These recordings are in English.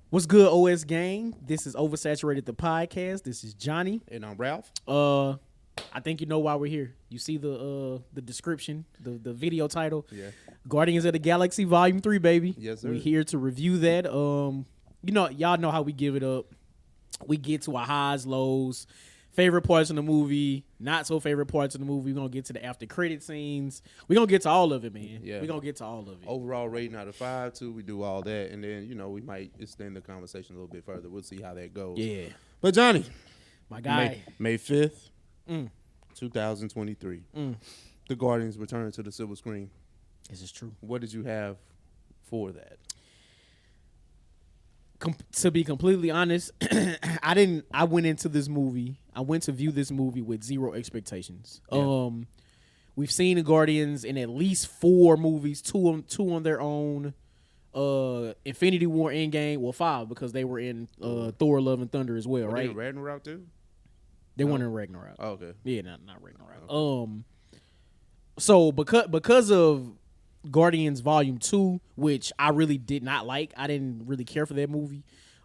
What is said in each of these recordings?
What's good, OS gang? This is Oversaturated the podcast. This is Johnny. And I'm Ralph. I think you know why we're here. You see the description, the video title. Yeah. Guardians of the Galaxy Volume 3, baby. Yes, sir. We're here to review that. Y'all know how we give it up. We get to our highs, lows, favorite parts of the movie, not so favorite parts of the movie. We're gonna get to the after credit scenes. We're gonna get to all of it, man. Yeah. We're gonna get to all of it. Overall rating out of 5 too. We do all that, and then we might extend the conversation a little bit further. We'll see how that goes. Yeah. But Johnny, My guy. May 5th, 2023. The Guardians return to the silver screen. This is true. What did you have for that? To be completely honest, I went into this movie. I went to view this movie with zero expectations. Yeah. We've seen the Guardians in at least 4 movies, two on their own. Infinity War, Endgame, well 5 because they were in Thor: Love and Thunder as well, Were right? they in Ragnarok too? They weren't in Ragnarok. Oh, okay. Yeah, not Ragnarok. Okay. So because of Guardians Volume 2, which I really did not like, I didn't really care for that movie.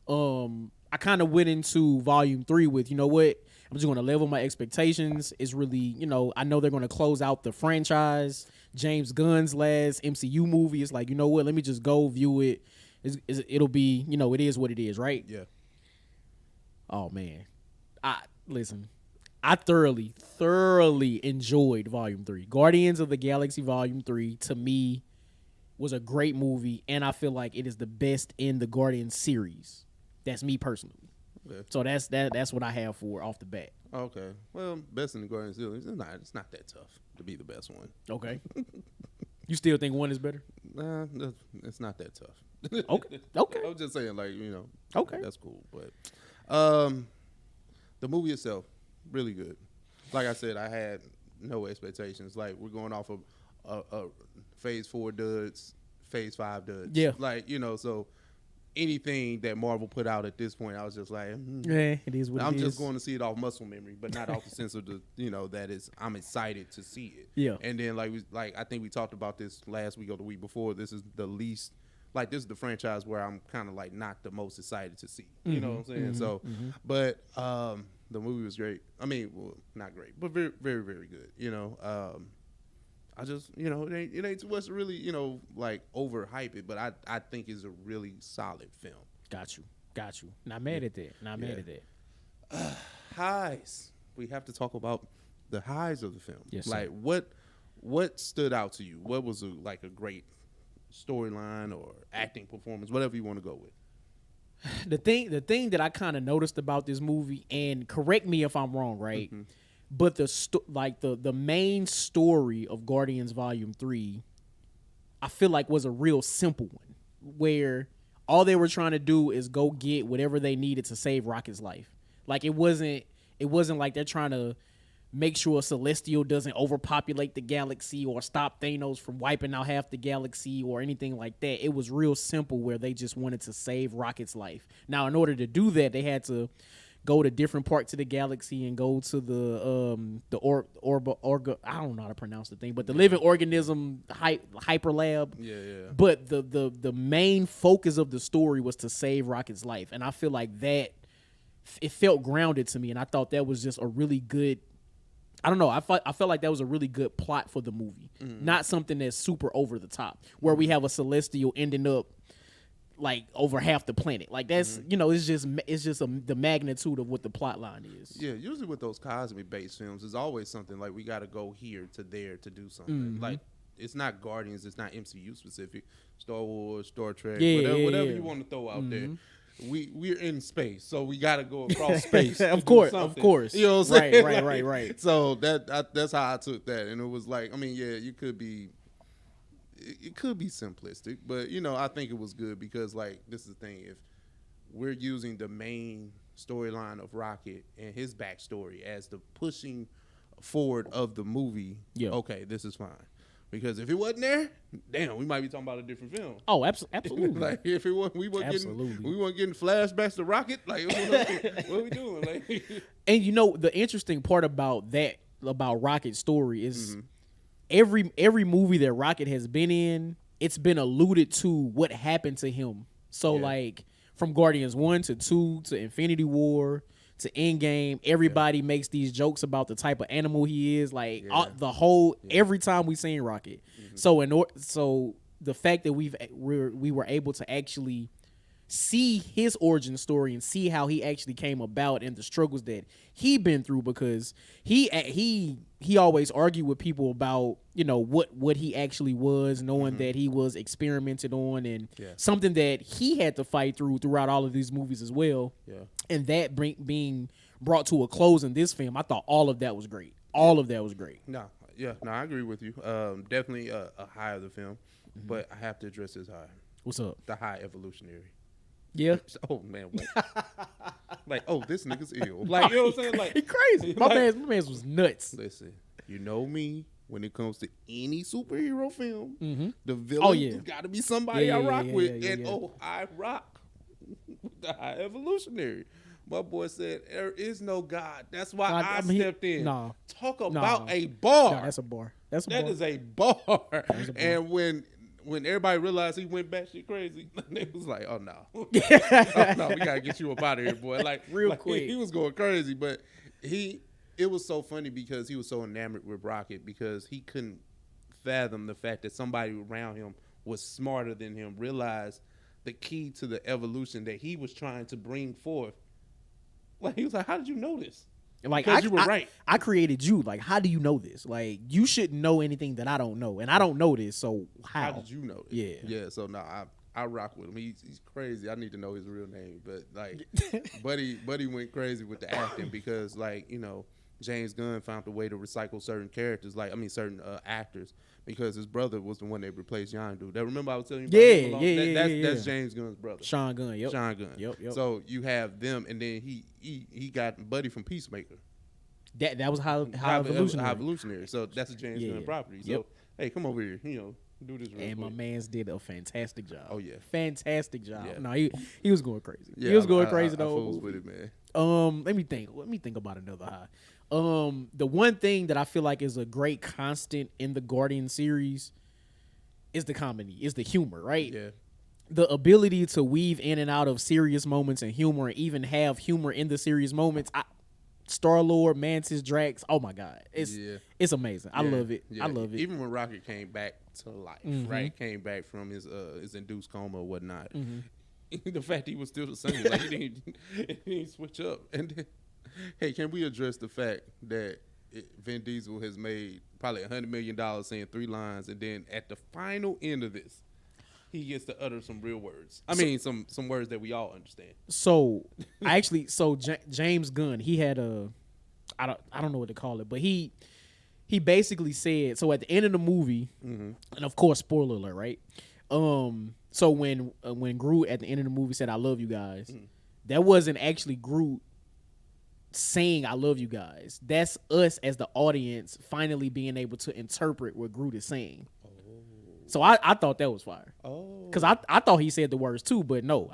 I kind of went into Volume 3 with, you know what, I'm just going to level my expectations. It's really, I know they're going to close out the franchise. James Gunn's last MCU movie. It's like, you know what, let me just go view it. It'll be, it is what it is, right? Yeah. Oh, man. Listen, I thoroughly enjoyed Volume 3. Guardians of the Galaxy Volume 3, to me, was a great movie, and I feel like it is the best in the Guardians series. That's me personally. Okay. So that's what I have for off the bat. Okay. Well, best in the Guardians series. It's not that tough to be the best one. Okay. You still think 1 is better? Nah, it's not that tough. Okay. I was just saying, Okay. that's cool. But the movie itself, really good. Like I said, I had no expectations. Like, we're going off of a Phase 4 duds, Phase 5 duds. Yeah. So anything that Marvel put out at this point, I was just like, Yeah, it is what I'm it is. just going to see it off muscle memory, but not off the sense of I'm excited to see it. Yeah. And then I think we talked about this last week or the week before. This is the least, this is the franchise where I'm kind of not the most excited to see. You know what I'm saying? So, but the movie was great. I mean, well, not great, but very, very, very good. I just, it ain't too much to really, overhype it, but I think it's a really solid film. Got you. Not mad at that. Not mad at that. Highs. We have to talk about the highs of the film. Yes, sir. What stood out to you? What was a great storyline or acting performance, whatever you want to go with? The thing that I kind of noticed about this movie, and correct me if I'm wrong, right? Mm-hmm. But the main story of Guardians Volume 3, I feel like was a real simple one, where all they were trying to do is go get whatever they needed to save Rocket's life. Like, it wasn't like they're trying to make sure Celestial doesn't overpopulate the galaxy or stop Thanos from wiping out half the galaxy or anything like that. It was real simple, where they just wanted to save Rocket's life. Now, in order to do that, they had to go to different parts of the galaxy and go to the I don't know how to pronounce the thing, but the living organism hyper lab. Yeah. But the main focus of the story was to save Rocket's life, and I feel like that it felt grounded to me, and I thought that was just a really good. I don't know. I felt like that was a really good plot for the movie, not something that's super over the top, where we have a Celestial ending up over half the planet. Like, that's it's just the magnitude of what the plot line is. Yeah, usually with those cosmic based films, there's always something like we got to go here to there to do something. Like, it's not Guardians, it's not MCU specific. Star Wars, Star Trek, whatever you want to throw out there. We're in space, so we got to go across space. Of course. You know what I'm saying? Right. So that's how I took that, and it was like, I mean, yeah, you could be. It could be simplistic, but I think it was good because, this is the thing: if we're using the main storyline of Rocket and his backstory as the pushing forward of the movie, okay, this is fine. Because if it wasn't there, damn, we might be talking about a different film. Oh, absolutely. If it wasn't, we weren't getting flashbacks to Rocket. Like, what are we doing? And the interesting part about Rocket's story is. Every movie that Rocket has been in, it's been alluded to what happened to him. So from Guardians 1 to 2 to Infinity War to Endgame, everybody makes these jokes about the type of animal he is. Like the whole every time we seen Rocket. So the fact that we were able to actually see his origin story and see how he actually came about and the struggles that he been through, because he always argued with people about, you know, what he actually was, knowing that he was experimented on and something that he had to fight throughout all of these movies as well. And that being brought to a close in this film, I thought all of that was great. All of that was great. No, I agree with you. Definitely a high of the film, but I have to address this high. What's up? The high evolutionary. Yeah. Oh man, wait. Like, oh, this nigga's ill. Like, you know what I'm saying? Like, he crazy. My man's was nuts. Listen, you know me. When it comes to any superhero film, the villain got to be somebody I rock with, and I rock with the high evolutionary. My boy said there is no God. That's why I stepped in. Talk about a bar. That's a bar. That is a bar. And when everybody realized he went batshit crazy, they was like, "Oh no, oh, no, we gotta get you up out of here, boy!" Like real quick. He was going crazy, but it was so funny because he was so enamored with Rocket because he couldn't fathom the fact that somebody around him was smarter than him, realized the key to the evolution that he was trying to bring forth. Like, he was like, "How did you know this?" Like, because you were right. I created you. Like, how do you know this? Like, you shouldn't know anything that I don't know, and I don't know this. So how did you know this? Yeah. So no, I rock with him. He's crazy. I need to know his real name, but like, Buddy went crazy with the acting because, like, you know, James Gunn found a way to recycle certain characters, certain actors, because his brother was the one that replaced Yondu. That, remember I was telling you about that's James Gunn's brother. Sean Gunn. Yep. So you have them, and then he got Buddy from Peacemaker. That was how evolutionary. So that's a James Gunn property. So hey, come over here, you know, do this real quick. My man's did a fantastic job. Oh yeah, fantastic job. Yeah. No, he was going crazy. Yeah, he was going crazy though. I fools with it, man. Let me think about another high. The one thing that I feel like is a great constant in the Guardian series is the comedy, is the humor, right? Yeah. The ability to weave in and out of serious moments and humor, and even have humor in the serious moments. Star-Lord, Mantis, Drax, oh my God. It's amazing. I love it. Yeah. I love it. Even when Rocket came back to life, right? Came back from his induced coma or whatnot. The fact he was still the same, like he didn't switch up. And then, hey, can we address the fact that Vin Diesel has made probably $100 million saying 3 lines, and then at the final end of this, he gets to utter some real words. Some words that we all understand. So James Gunn, he had I don't know what to call it, but he basically said, so at the end of the movie, and of course, spoiler alert, right? So when Groot at the end of the movie said, "I love you guys," that wasn't actually Groot saying "I love you guys." That's us as the audience finally being able to interpret what Groot is saying. So I thought that was fire. Because I thought he said the words too, but no.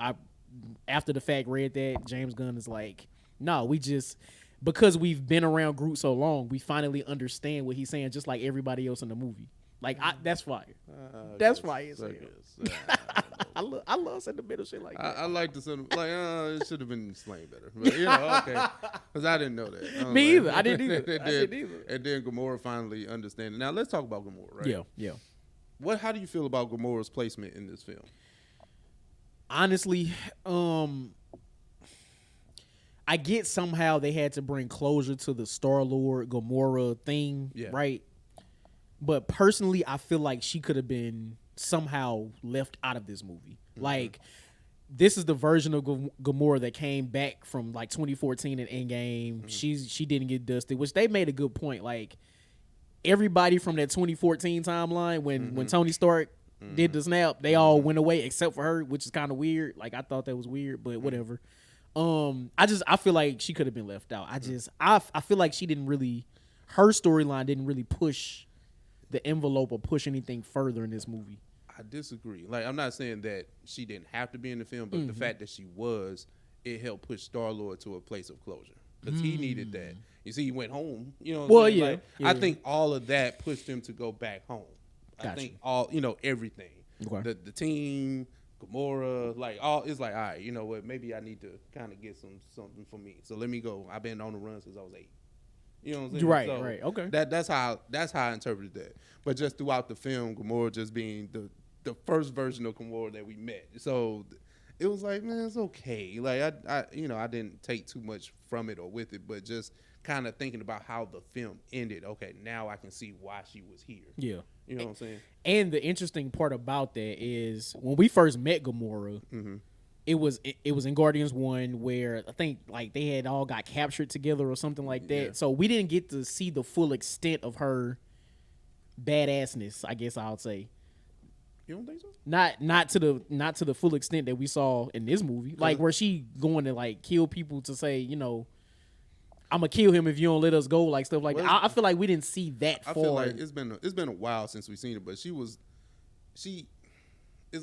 After the fact read that, James Gunn is like, no, we just, because we've been around Groot so long, we finally understand what he's saying, just like everybody else in the movie. Like, that's fire. That's fire. I love sentimental shit like that. I like the sentiment. Like, it should have been explained better. But, you know, okay. Because I didn't know that. Me either. I didn't either. And then Gamora finally understanding. Now, let's talk about Gamora, right? Yeah. How do you feel about Gamora''s placement in this film? Honestly, I get somehow they had to bring closure to the Star-Lord Gamora thing, right? But personally, I feel like she could have been somehow left out of this movie. Like, this is the version of Gamora that came back from like 2014 in Endgame. She didn't get dusted, which they made a good point. Like, everybody from that 2014 timeline when Tony Stark did the snap, they all went away except for her, which is kind of weird. Like, I thought that was weird, but whatever. I feel like she could have been left out. I feel like her storyline didn't really push the envelope or push anything further in this movie. I disagree. Like, I'm not saying that she didn't have to be in the film, but the fact that she was, it helped push Star-Lord to a place of closure. Because he needed that. You see, he went home. You know what I'm saying? I think all of that pushed him to go back home. Gotcha. I think everything. Okay. The team, Gamora, like all. It's like, all right, you know what? Maybe I need to kind of get something for me. So let me go. I've been on the run since I was 8. You know what I'm saying? Right, So right, okay. That's how I interpreted that. But just throughout the film, Gamora just being the first version of Gamora that we met. So it was like, man, it's okay. Like I didn't take too much from it or with it, but just kind of thinking about how the film ended. Okay, now I can see why she was here. Yeah. You know what I'm saying? And the interesting part about that is when we first met Gamora, it was in Guardians 1 where I think like they had all got captured together or something like that. Yeah. So we didn't get to see the full extent of her badassness, I guess I would say. You don't think so? Not to the full extent that we saw in this movie. Like where she going to like kill people to say, you know, I'm gonna kill him if you don't let us go, like stuff like that. I feel like we didn't see that far. I feel like it's been a while since we've seen it, but it's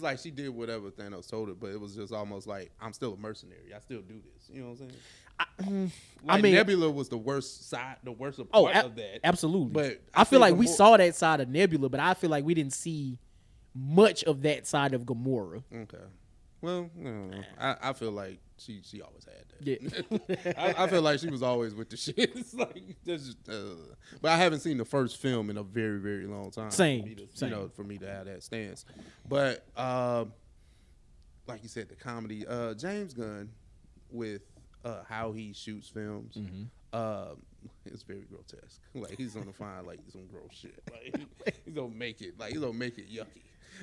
like she did whatever Thanos told her, but it was just almost like, I'm still a mercenary. I still do this. You know what I'm saying? I mean, Nebula was the worst part of that. Absolutely. But I feel like we saw that side of Nebula, but I feel like we didn't see much of that side of Gamora. Okay. Well, no. I feel like she always had that. Yeah. I feel like she was always with the shit. It's like but I haven't seen the first film in a very, very long time. Same. For me to have that stance. But like you said, the comedy, James Gunn with how he shoots films, it's very grotesque. Like he's gonna find like some gross shit. Like he's gonna make it yucky.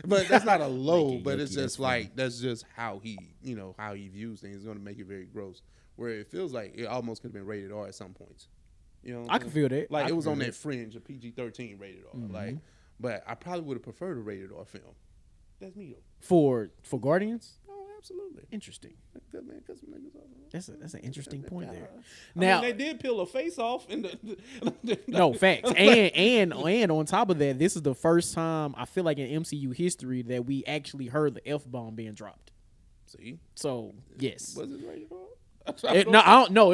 But that's not a low, but it's just like that's just how he views things. He's gonna make it very gross. Where it feels like it almost could have been rated R at some points. You know, I can feel that. Like it was on that fringe of PG-13 rated R. Like, but I probably would have preferred a rated R film. That's me though. For Guardians? Oh, absolutely. Interesting. Good man, cut some niggas off. That's an interesting point there. Now they did peel a face off in the no facts, and on top of that, this is the first time I feel like in MCU history that we actually heard the F-bomb being dropped. See, so yes, was it rated R? It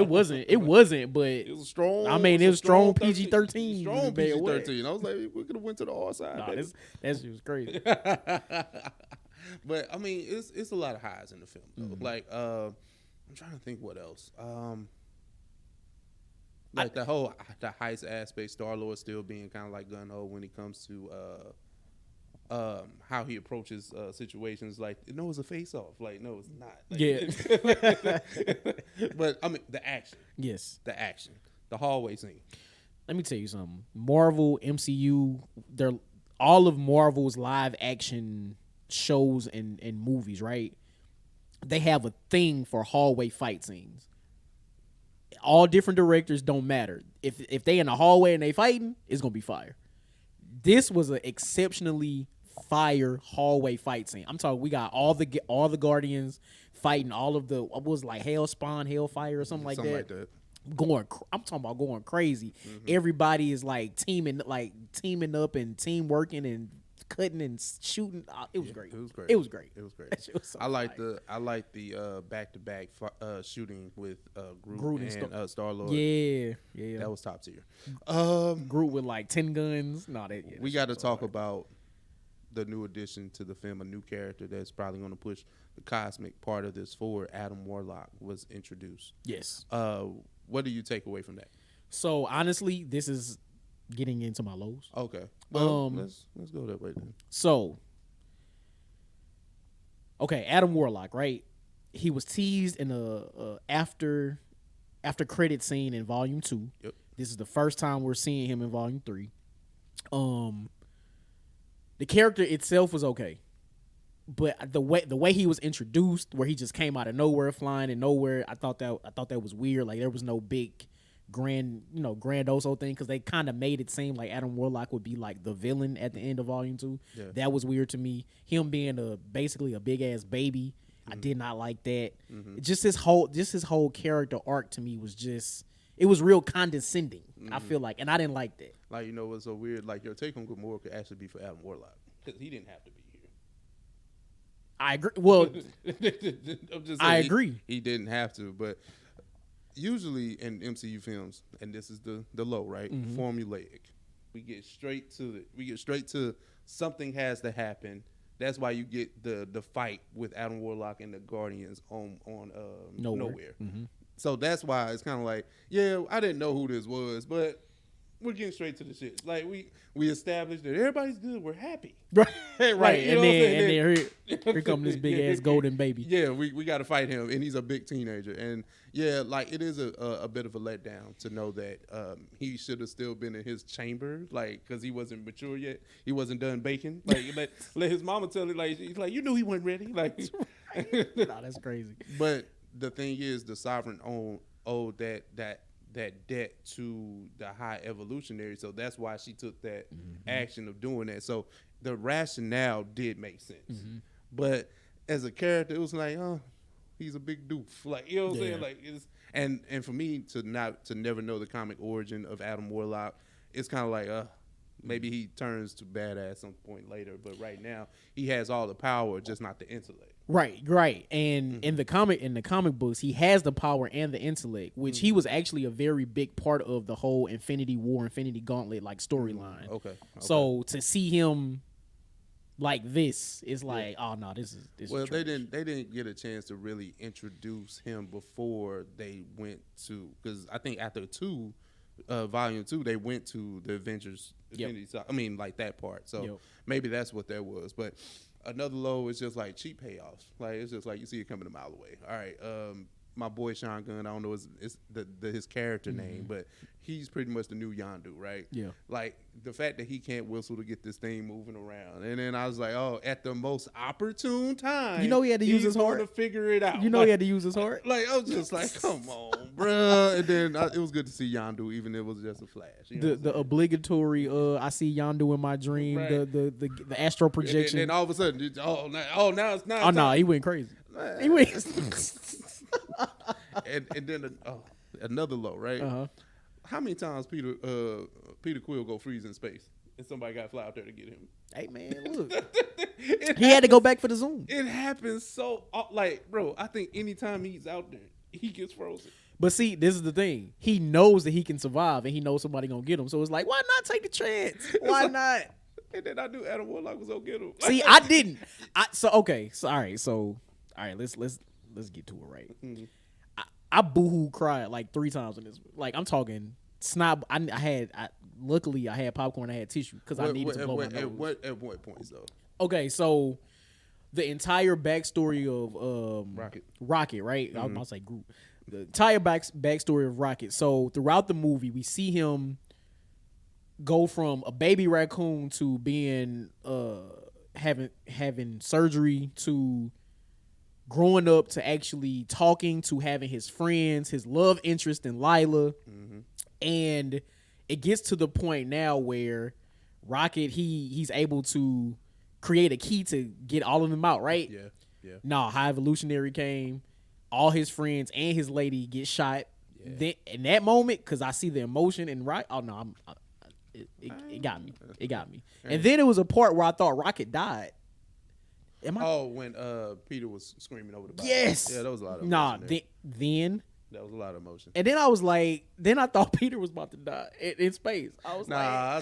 wasn't. It wasn't, but it was strong. I mean, it was strong PG-13. Strong PG-13. I was like, we could have went to the R side. Nah, that shit was crazy. But I mean, it's a lot of highs in the film though. Like, I'm trying to think what else. Like the heist aspect, Star-Lord still being kind of like gung-ho when it comes to how he approaches situations. Like, no, it's a face-off. Like, no, it's not. Like, but I mean, the action. Yes, the action, the hallway scene. Let me tell you something. Marvel, MCU, they're all of Marvel's live action shows and movies, right? They have a thing for hallway fight scenes. All different directors, don't matter. If they in the hallway and they fighting, it's gonna be fire. This was an exceptionally fire hallway fight scene. I'm talking. We got all the Guardians fighting all of the what was like Hellspawn, Hellfire, or something like that. I'm talking about going crazy. Everybody is like teaming up and teamworking and cutting and shooting. It was great. It was great. I like the back-to-back shooting with Groot and Star-Lord. Yeah. That was top tier. Groot with like 10 guns. We got to talk about the new addition to the film, a new character that's probably going to push the cosmic part of this forward. Adam Warlock was introduced. Yes. What do you take away from that? So honestly, this is getting into my lows. Okay. Well, let's go that way then. So, okay, Adam Warlock, right? He was teased in a after credit scene in Volume 2. Yep. This is the first time we're seeing him in Volume 3. The character itself was okay, but the way he was introduced, where he just came out of nowhere, flying in nowhere, I thought that was weird. Like there was no big grandoso thing, because they kind of made it seem like Adam Warlock would be like the villain at the end of Volume 2. Yeah. That was weird to me. Him being basically a big ass baby, I did not like that. Just his whole character arc to me was it was real condescending. I feel like, and I didn't like that. Like, what's so weird? Like, your take on Gamora could actually be for Adam Warlock, because he didn't have to be here. I agree. Well, I'm just saying, I agree. He didn't have to, but usually in MCU films, and this is the low, right? Formulaic. We get straight to something has to happen That's why you get the fight with Adam Warlock and the Guardians on Nowhere. Mm-hmm. So that's why it's kind of like, yeah, I didn't know who this was, but we're getting straight to the shit. Like we established that everybody's good. We're happy, right? Like, and then here come this big ass golden baby. Yeah, we got to fight him, and he's a big teenager, and yeah, like it is a bit of a letdown to know that he should have still been in his chamber, like because he wasn't mature yet. He wasn't done baking. Like let his mama tell it. Like he's like, you knew he wasn't ready. Like, Nah, that's crazy. But the thing is, the Sovereign owed that debt to the High Evolutionary, so that's why she took that action of doing that. So the rationale did make sense, but as a character, it was like, oh, he's a big doof, like, you know what I'm saying? Like, it's and for me to never know the comic origin of Adam Warlock, it's kind of like, maybe he turns to badass some point later, but right now he has all the power, just not the intellect. Right. And in the comic books, he has the power and the intellect, which he was actually a very big part of the whole Infinity War, Infinity Gauntlet like storyline. Okay. So to see him like this is like, oh no, this is well, trash. they didn't get a chance to really introduce him before they went to, because I think after volume 2, they went to the Avengers. I mean, like that part. So maybe that's what that was. But another low is just like cheap payoffs. Like it's just like you see it coming a mile away. All right, my boy Sean Gunn, I don't know his character name, but he's pretty much the new Yondu, right? Yeah. Like the fact that he can't whistle to get this thing moving around, and then I was like, oh, at the most opportune time, he had to use his heart to figure it out. He had to use his heart. Like I was just like, come on, bruh. And then it was good to see Yondu, even if it was just a flash. You know the obligatory, I see Yondu in my dream. Right. The astral projection. And then all of a sudden, now it's not. Oh no, he went crazy. He went. and then another low, right? How many times Peter Quill go freeze in space and somebody got to fly out there to get him? Hey man, look, he had to go back for the zoom. It happens so like, bro. I think anytime he's out there, he gets frozen. But see, this is the thing. He knows that he can survive, and he knows somebody gonna get him. So it's like, why not take the chance? Why not? And then I knew Adam Warlock was gonna get him. See, I didn't. All right. Let's get to it right. Mm-hmm. I boohoo cried like 3 times in this. Like I'm talking snot. Luckily I had popcorn. I had tissue because I needed to blow my nose. At what points though? Okay, so the entire backstory of Rocket, right? I was about to say Groot. The entire backstory of Rocket. So throughout the movie, we see him go from a baby raccoon to being having surgery to growing up to actually talking to having his friends, his love interest in Lila. And it gets to the point now where Rocket, he's able to create a key to get all of them out, right? Yeah. No, High Evolutionary came, all his friends and his lady get shot. Yeah. Then in that moment, because I see the emotion and it got me. It got me. And then it was a part where I thought Rocket died. When Peter was screaming over the body. Yes. Yeah, that was a lot of emotion. Then that was a lot of emotion. And then I was like, I thought Peter was about to die in space. I was I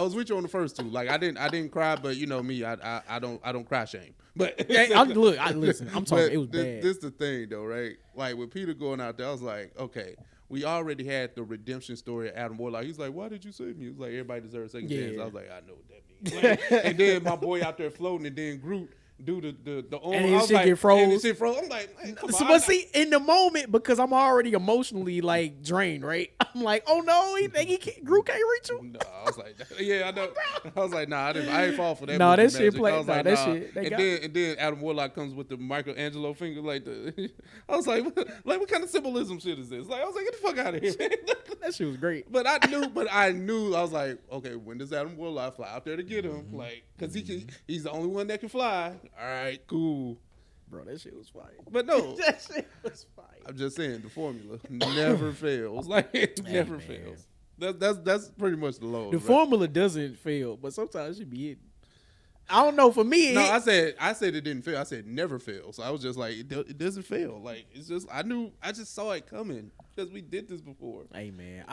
was with you on the first 2. Like I didn't cry, but you know me, I don't cry shame. But listen, I'm talking. It was bad. This the thing though, right? Like with Peter going out there, I was like, okay. We already had the redemption story of Adam Warlock. He's like, why did you save me? He was like, everybody deserves a second chance. I was like, I know what that means. Like, and then my boy out there floating, and then Groot do the arm. And his shit get froze. And his shit froze. I'm like, hey, come on. But see, in the moment, because I'm already emotionally like drained, right? I'm like, oh no, Groot can't reach him. No, I was like, yeah, I know. I was like, nah, I ain't fall for that. No, that shit magic. played. I was like, that nah. shit. And then Adam Warlock comes with the Michelangelo finger, like the. I was like, what kind of symbolism shit is this? Like, I was like, get the fuck out of here. That shit was great. But I knew. I was like, okay, when does Adam Warlock fly out there to get him? Like, cause he's the only one that can fly. All right, cool. Bro, that shit was fire. But no, that shit was fire. I'm just saying the formula never fails. Like it never fails. That's pretty much the law. The formula doesn't fail, but sometimes it should be it. I don't know. For me, no, I said it didn't fail. I said never fails. So I was just like, it doesn't fail. Like it's just I just saw it coming because we did this before. Hey man,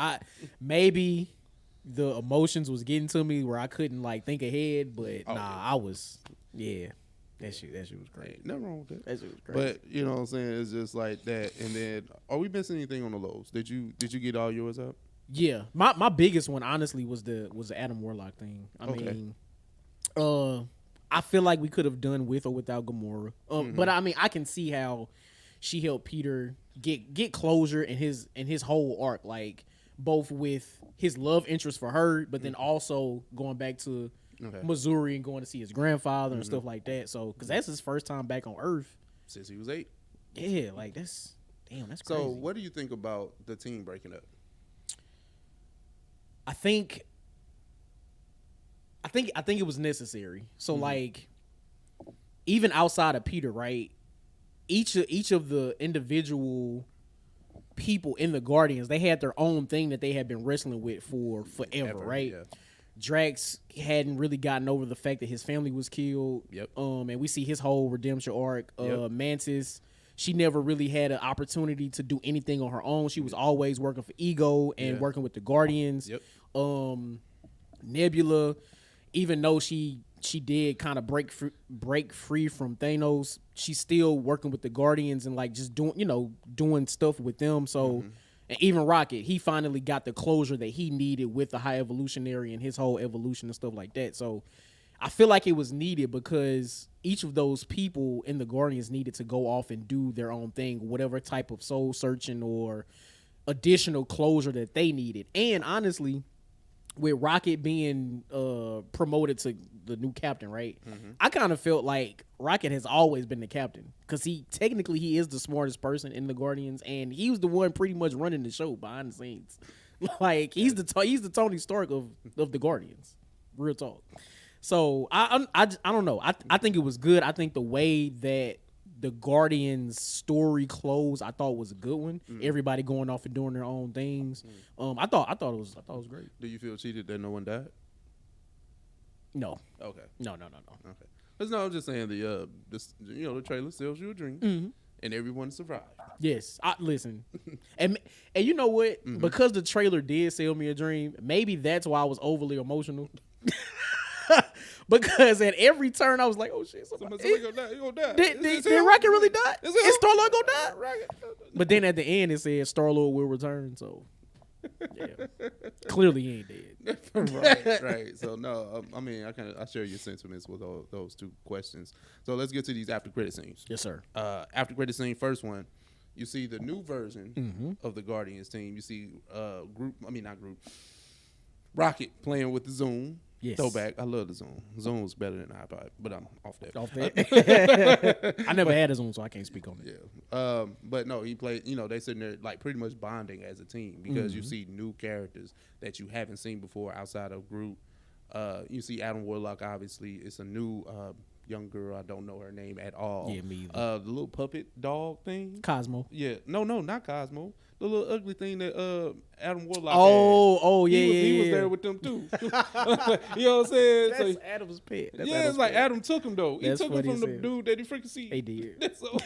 maybe the emotions was getting to me where I couldn't like think ahead. But I was that shit was crazy. Ain't nothing wrong with that. That shit was crazy. But you know what I'm saying? It's just like that. And then, are we missing anything on the lows? Did you get all yours up? Yeah, my biggest one honestly was the Adam Warlock thing. I mean, I feel like we could have done with or without Gamora. But I mean, I can see how she helped Peter get closure in his whole arc, like both with his love interest for her, but then also going back to Missouri and going to see his grandfather and stuff like that. So, because that's his first time back on Earth Since he was 8. Yeah, like that's crazy. So, what do you think about the team breaking up? I think it was necessary. So like even outside of Peter, right? Each of the individual people in the Guardians, they had their own thing that they had been wrestling with for forever, right? Yeah. Drax hadn't really gotten over the fact that his family was killed. Yep. And we see his whole redemption arc. Mantis, she never really had an opportunity to do anything on her own. She was always working for Ego and working with the Guardians. Yep. Nebula, even though she did kind of break free from Thanos, she's still working with the Guardians and like just doing stuff with them. So, and even Rocket, he finally got the closure that he needed with the High Evolutionary and his whole evolution and stuff like that. So, I feel like it was needed because each of those people in the Guardians needed to go off and do their own thing, whatever type of soul searching or additional closure that they needed. And honestly, with Rocket being promoted to the new captain, right? I kind of felt like Rocket has always been the captain because he is the smartest person in the Guardians, and he was the one pretty much running the show behind the scenes. Like he's the Tony Stark of the Guardians, real talk. So I don't know. I think it was good. I think the way that the Guardians story closed, I thought was a good one. Everybody going off and doing their own things. I thought it was great. Do you feel cheated that no one died? No. Okay. No. Okay. Because no, I'm just saying the trailer sells you a dream, and everyone survived. Yes. Listen, and you know what? Because the trailer did sell me a dream, maybe that's why I was overly emotional. Because at every turn I was like, "Oh shit, somebody gonna die. He gonna die." Did Rocket really die? Is Star-Lord gonna die? But then at the end it said Star-Lord will return. So yeah, clearly he ain't dead. Right. So no, I mean, I share your sentiments with those two questions. So let's get to these after credit scenes. Yes, sir. After credit scene, first one. You see the new version of the Guardians team. You see Rocket playing with the Zoom. Yes. Throwback. I love the Zoom. Zoom was better than iPod, but I'm off that. I never had a Zoom, so I can't speak on it. Yeah. But no, he played, they sitting there like pretty much bonding as a team because you see new characters that you haven't seen before outside of Groot. You see Adam Warlock, obviously. It's a new young girl. I don't know her name at all. Yeah, me either. The little puppet dog thing. Cosmo. Yeah. No, not Cosmo. The little ugly thing that Adam Warlock had. He was there with them too. You know what I'm saying? That's Adam's pet. It's like Adam took him though. He took him from the dude that he freaking see. He did. So,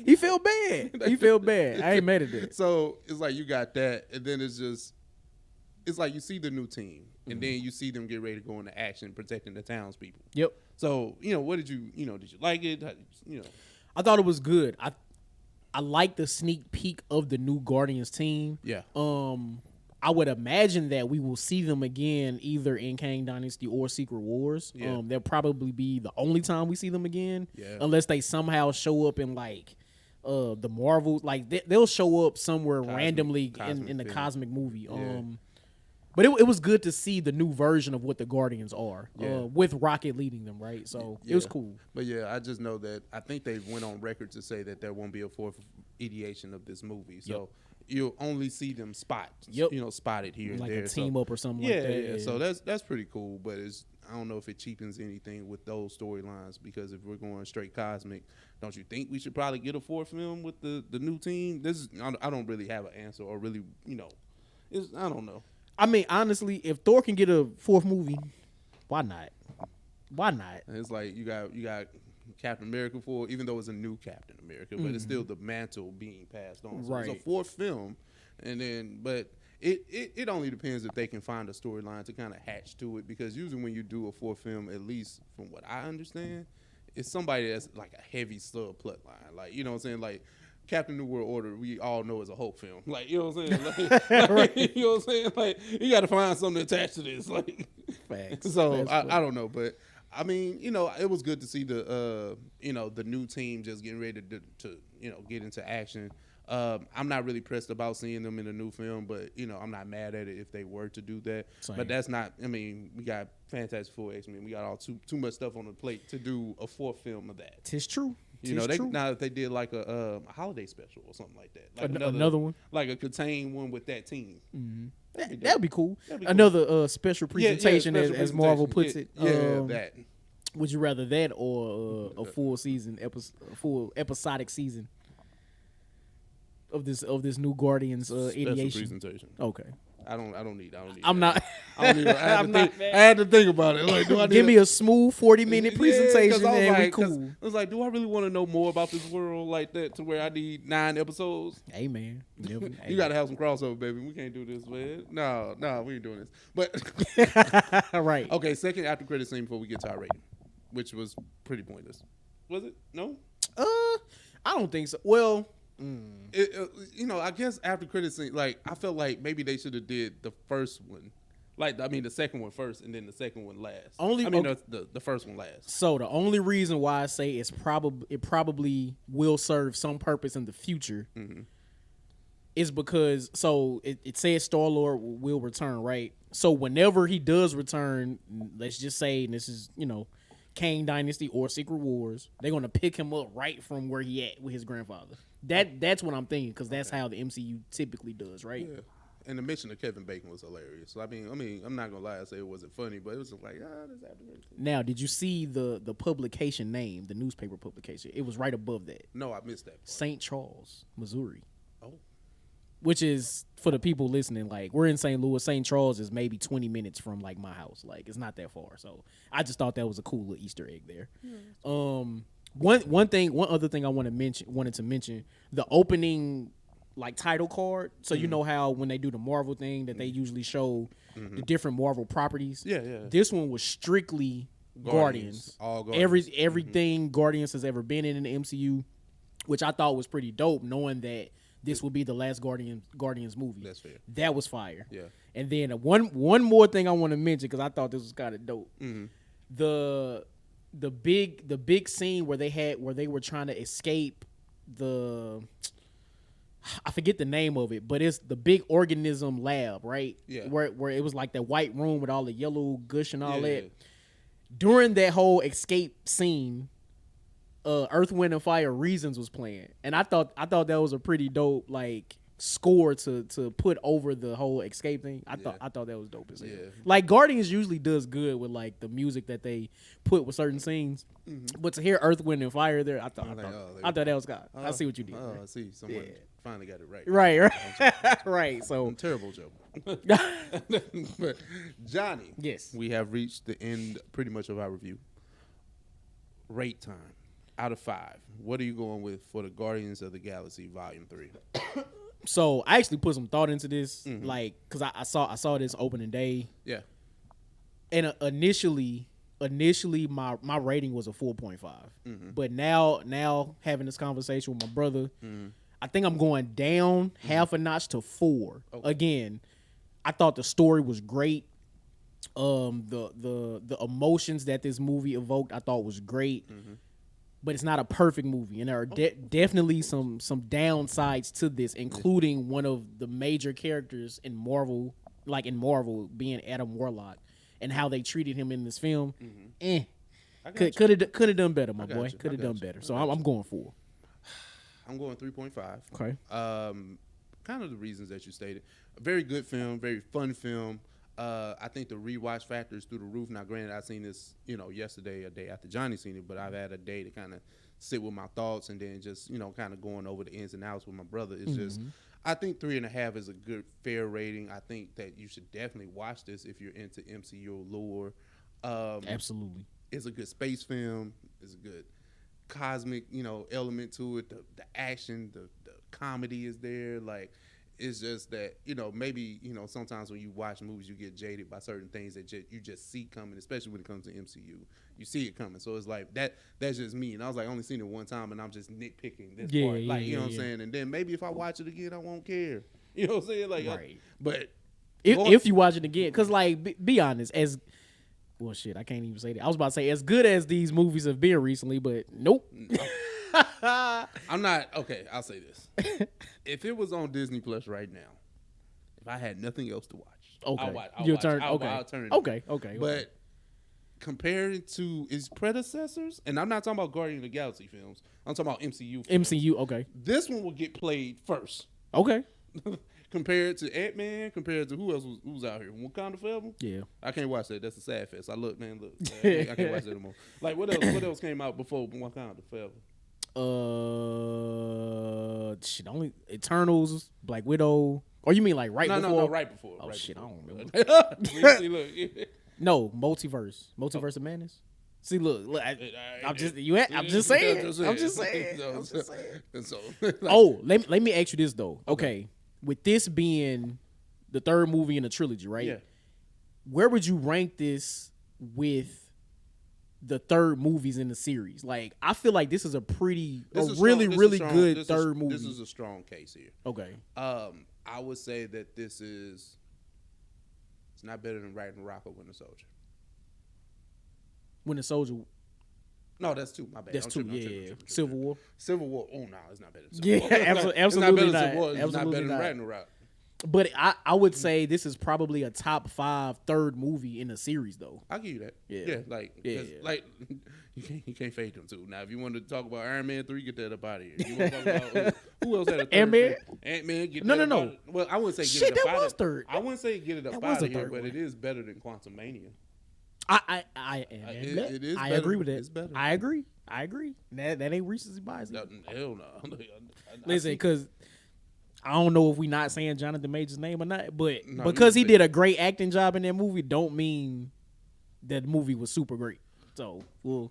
he felt bad. He felt bad. I ain't mad at that. So it's like you got that, and then it's like you see the new team, and then you see them get ready to go into action protecting the townspeople. Yep. So what did you like it? I thought it was good. I like the sneak peek of the new Guardians team. Yeah. I would imagine that we will see them again either in Kang Dynasty or Secret Wars. Yeah. They'll probably be the only time we see them again. Yeah. Unless they somehow show up in like the Marvel, like they'll show up somewhere randomly in the cosmic movie. Yeah. But it was good to see the new version of what the Guardians are, with Rocket leading them, right? So it was cool. But yeah, I just know that I think they went on record to say that there won't be a fourth ideation of this movie. So you'll only see them spotted here and like there. A team up or something like that. Yeah. So that's pretty cool. But I don't know if it cheapens anything with those storylines because if we're going straight cosmic, don't you think we should probably get a fourth film with the new team? I don't really have an answer or really, I don't know. I mean, honestly, if Thor can get a fourth movie, why not? Why not? It's like you got Captain America even though it's a new Captain America, but it's still the mantle being passed on. So right. It's a fourth film, and then but it only depends if they can find a storyline to kind of hatch to it, because usually when you do a 4th film, at least from what I understand, it's somebody that's like a heavy subplot line. Like, you know what I'm saying? Like Captain New World Order, we all know is a Hulk film. Like, you know what I'm saying? Like, you know what I'm saying? Like, you got to find something attached to this. Like, Facts. so I don't know, but I mean, you know, it was good to see the you know, the new team just getting ready to you know, get into action. I'm not really pressed about seeing them in a new film, but you know, I'm not mad at it if they were to do that. Same. But that's not. I mean, we got Fantastic Four, X-Men. We got all too much stuff on the plate to do a 4th film of that. Tis true. You know, now if they did like a holiday special or something like that, like another one, like a contained one with that team. Mm-hmm. That'd be cool. That'd be another cool. Special presentation, special as Marvel puts it. That. Would you rather that or a full season, a full episodic season of this new Guardians ideation? Presentation. Okay. I don't need. I'm not. I had to think about it. Like, do I give me a smooth 40-minute presentation and we cool. I was like, do I really want to know more about this world like that to where I need 9 episodes? Hey man, you got to have some crossover, baby. We can't do this, man. No, we ain't doing this. But right. Okay, second after credit scene before we get to our rating, which was pretty pointless. Was it? No. I don't think so. Well. You know, I guess after credit scene, like I felt like maybe they should have did the first one, like I mean the second one first and then the second one last. The first one last. So the only reason why I say it probably will serve some purpose in the future is because it says Star-Lord will return, right? So whenever he does return, let's just say, and this is, you know, Kang Dynasty or Secret Wars, they're gonna pick him up right from where he at with his grandfather. That's what I'm thinking, because that's how the MCU typically does, right? Yeah. And the mention of Kevin Bacon was hilarious. So I mean, I'm not gonna lie and say it wasn't funny, but it was like, this happened. Now, did you see the publication name, the newspaper publication? It was right above that. No, I missed that part. St. Charles, Missouri. Oh. Which is, for the people listening, like, we're in St. Louis. St. Charles is maybe 20 minutes from, like, my house. Like, it's not that far. So I just thought that was a cool little Easter egg there. One other thing I wanted to mention, the opening, like, title card. So you know how when they do the Marvel thing that they usually show the different Marvel properties. Yeah. This one was strictly Guardians. All Guardians. Everything Guardians has ever been in the MCU, which I thought was pretty dope, knowing that this will be the last Guardians movie. That's fair. That was fire. Yeah. And then one more thing I want to mention, because I thought this was kind of dope. The big scene where they were trying to escape I forget the name of it, but it's the big organism lab, right? Yeah. Where it was like that white room with all the yellow gush and all that. Yeah. During that whole escape scene, Earth, Wind, and Fire Reasons was playing, and I thought that was a pretty dope like score to put over the whole escape thing. I thought that was dope as hell. Yeah. Like Guardians usually does good with like the music that they put with certain scenes, but to hear Earth, Wind, and Fire there, I thought that was God. I see what you did. Oh, I see. Someone finally got it right. Right. Right. So I'm terrible, Joe. But Johnny, yes, we have reached the end pretty much of our review. Rate time. Out of 5, what are you going with for the Guardians of the Galaxy Volume 3? So I actually put some thought into this, like, because I saw this opening day. Yeah. And initially my rating was a 4.5. But now having this conversation with my brother, I think I'm going down half a notch to 4. Okay. Again, I thought the story was great. The emotions that this movie evoked, I thought was great. But it's not a perfect movie, and there are definitely some downsides to this, including one of the major characters in Marvel, being Adam Warlock, and how they treated him in this film. Could have done better, my boy. Could have done better. So I'm going 4. I'm going 3.5. Okay. Kind of the reasons that you stated. A very good film, very fun film. I think the rewatch factor is through the roof. Now, granted, I seen this, yesterday, a day after Johnny seen it, but I've had a day to kind of sit with my thoughts and then just, kind of going over the ins and outs with my brother. It's just, I think 3.5 is a good, fair rating. I think that you should definitely watch this if you're into MCU lore. Absolutely. It's a good space film. It's a good cosmic, element to it. The action, the comedy is there. Like, it's just that, maybe, sometimes when you watch movies, you get jaded by certain things that you just see coming, especially when it comes to MCU. You see it coming. So it's like that's just me. And I was like, I only seen it one time and I'm just nitpicking this part. Like, you know what I'm saying? And then maybe if I watch it again, I won't care. You know what I'm saying? Like, right. But if you watch it again, because like, be honest, well, shit, I can't even say that. I was about to say as good as these movies have been recently, but nope. I'm not. Okay, I'll say this. If it was on Disney Plus right now, if I had nothing else to watch, okay, I'll turn it on. Okay. But compared to its predecessors, and I'm not talking about Guardian of the Galaxy films, I'm talking about MCU films. MCU, okay. This one will get played first. Okay. Compared to Ant-Man, compared to who else was out here? Wakanda Forever? Yeah. I can't watch that. That's a sad fest. Look. I can't watch that anymore. Like, what else came out before Wakanda Forever? Shit, only Eternals, Black Widow. Or you mean like right before? No, right before. Oh, right shit, before. I don't remember. See, look. No, Multiverse of Madness. See, look, I'm just saying. Oh, let me ask you this though. Okay, with this being the third movie in the trilogy, right? Yeah. Where would you rank this with the third movies in the series? Like, I feel like this is a really good third movie. This is a strong case here. Okay. I would say that it's not better than Ragnarok or Winter Soldier. Winter Soldier. No, that's two. My bad. That's two. Yeah. Civil War. Civil War. Oh no, it's not better than Civil War. Absolutely not. It's not better than Ragnarok. But I would say this is probably a top 5 third movie in the series, though. I'll give you that. Yeah. Like you can't fade them two. Now, if you want to talk about Iron Man 3, get that up out of here. You want to talk about who else had a third? Ant-Man. Ant-Man. Get No. Out of, well, I wouldn't say get it up out of third. I wouldn't say get it up out of here, but it is better than Quantumania. I agree with that. It's better. I agree. That ain't recency bias. No, hell no. Listen, because I don't know if we not saying Jonathan Major's name or not, but because he did a great acting job in that movie, don't mean that movie was super great. So, well,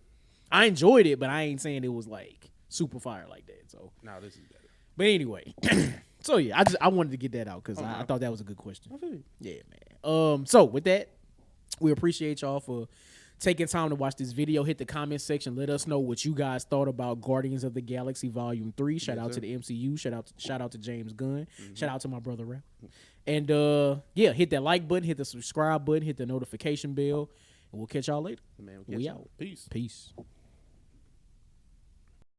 I enjoyed it, but I ain't saying it was like super fire like that. So, no, this is better. But anyway, so yeah, I wanted to get that out because I thought that was a good question. Yeah, man. So with that, we appreciate y'all for taking time to watch this video. Hit the comment section. Let us know what you guys thought about Guardians of the Galaxy Volume 3. Shout out to the MCU. Shout out to James Gunn. Shout out to my brother Ralph. And hit that like button, hit the subscribe button, hit the notification bell, and we'll catch y'all later. Man, we out. Peace. Peace.